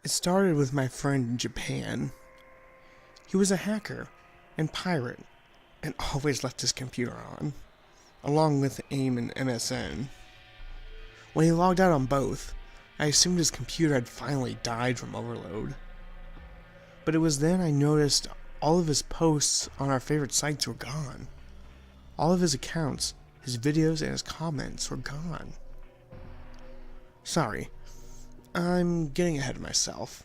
It started with my friend in Japan. He was a hacker and pirate and always left his computer on, along with AIM and MSN. When he logged out on both, I assumed his computer had finally died from overload. But it was then I noticed all of his posts on our favorite sites were gone. All of his accounts, his videos, and his comments were gone. Sorry, I'm getting ahead of myself.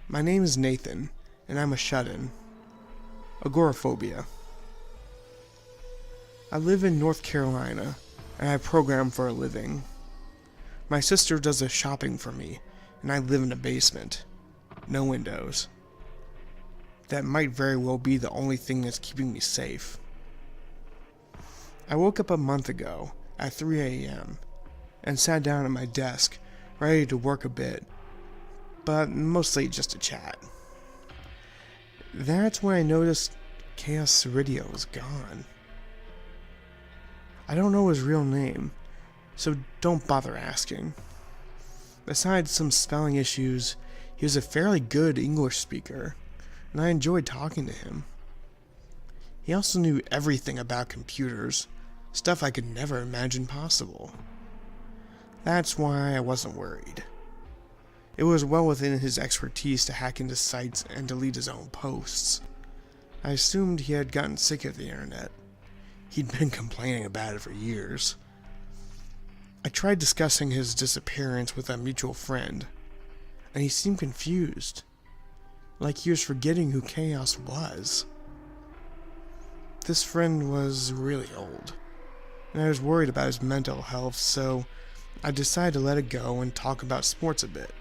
My name is Nathan, and I'm a shut-in. Agoraphobia. I live in North Carolina, and I program for a living. My sister does the shopping for me, and I live in a basement. No windows. That might very well be the only thing that's keeping me safe. I woke up a month ago at 3 a.m. and sat down at my desk, ready to work a bit, but mostly just to chat. That's when I noticed Chaos Ceridio was gone. I don't know his real name, so don't bother asking. Besides some spelling issues, he was a fairly good English speaker, and I enjoyed talking to him. He also knew everything about computers, stuff I could never imagine possible. That's why I wasn't worried. It was well within his expertise to hack into sites and delete his own posts. I assumed he had gotten sick of the internet. He'd been complaining about it for years. I tried discussing his disappearance with a mutual friend, and he seemed confused, like he was forgetting who Chaos was. This friend was really old, and I was worried about his mental health, so I decided to let it go and talk about sports a bit.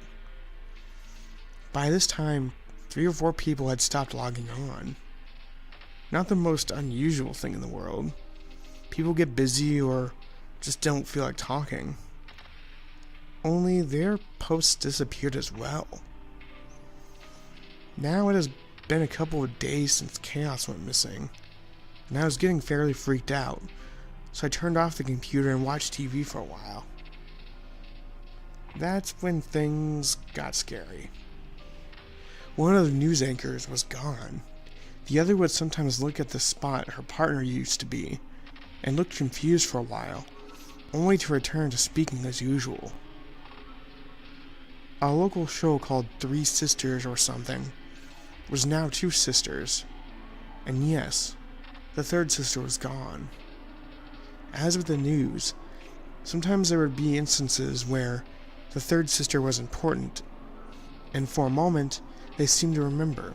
By this time, 3 or 4 people had stopped logging on. Not the most unusual thing in the world. People get busy or just don't feel like talking. Only their posts disappeared as well. Now it has been a couple of days since Chaos went missing, and I was getting fairly freaked out, so I turned off the computer and watched TV for a while. That's when things got scary. One of the news anchors was gone. The other would sometimes look at the spot her partner used to be, and looked confused for a while, only to return to speaking as usual. A local show called 3 Sisters or something was now 2 sisters, and yes, the third sister was gone. As with the news, sometimes there would be instances where the third sister was important, and for a moment they seemed to remember.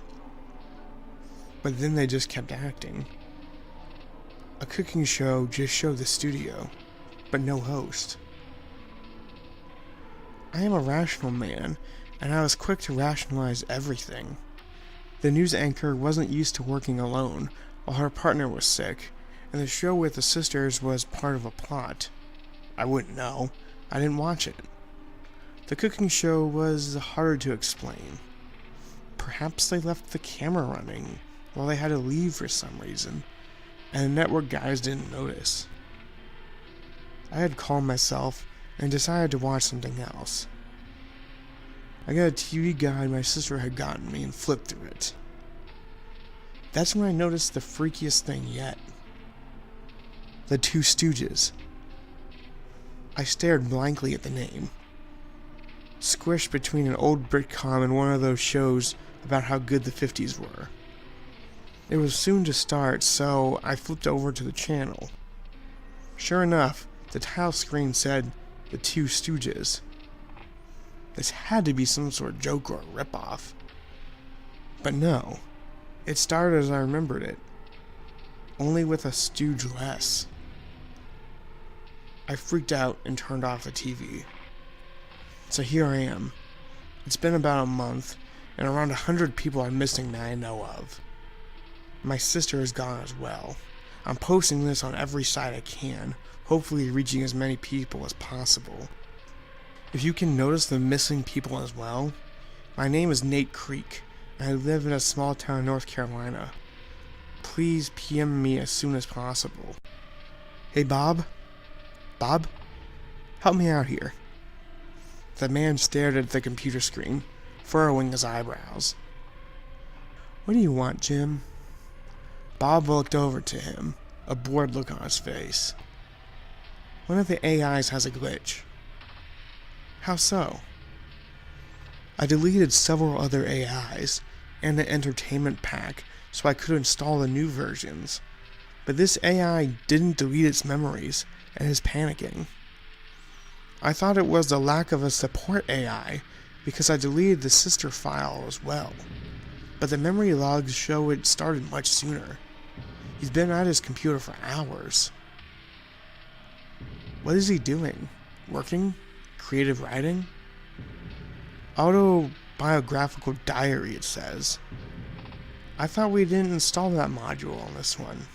But then they just kept acting. A cooking show just showed the studio, but no host. I am a rational man, and I was quick to rationalize everything. The news anchor wasn't used to working alone while her partner was sick, and the show with the sisters was part of a plot. I wouldn't know. I didn't watch it. The cooking show was harder to explain. Perhaps they left the camera running while they had to leave for some reason, and the network guys didn't notice. I had calmed myself and decided to watch something else. I got a TV guide my sister had gotten me and flipped through it. That's when I noticed the freakiest thing yet. The Two Stooges. I stared blankly at the name, squished between an old Britcom and one of those shows about how good the 50s were. It was soon to start, so I flipped over to the channel. Sure enough, the title screen said, The Two Stooges. This had to be some sort of joke or a ripoff. But no, it started as I remembered it, only with a stooge less. I freaked out and turned off the TV. So here I am. It's been about a month, and around 100 people are missing that I know of. My sister is gone as well. I'm posting this on every site I can, hopefully reaching as many people as possible. If you can notice the missing people as well, my name is Nate Creek, and I live in a small town in North Carolina. Please PM me as soon as possible. Hey Bob? Bob? Help me out here. The man stared at the computer screen, furrowing his eyebrows. "What do you want, Jim?" Bob looked over to him, a bored look on his face. "One of the AIs has a glitch." "How so?" "I deleted several other AIs and the entertainment pack so I could install the new versions. But this AI didn't delete its memories and is panicking. I thought it was the lack of a support AI because I deleted the sister file as well. But the memory logs show it started much sooner. He's been at his computer for hours." "What is he doing? Working? Creative writing?" "Autobiographical diary," it says. "I thought we didn't install that module on this one."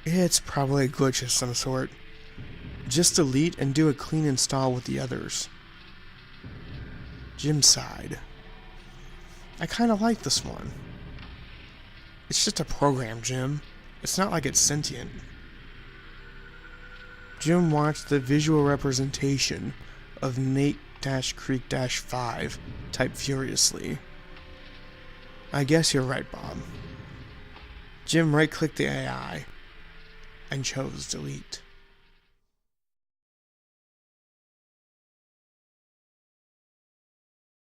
"It's probably a glitch of some sort. Just delete and do a clean install with the others." Jim sighed. "I kinda like this one." "It's just a program, Jim. It's not like it's sentient." Jim watched the visual representation of Nate-Creek-5 type furiously. "I guess you're right, Bob." Jim right-clicked the AI and chose delete.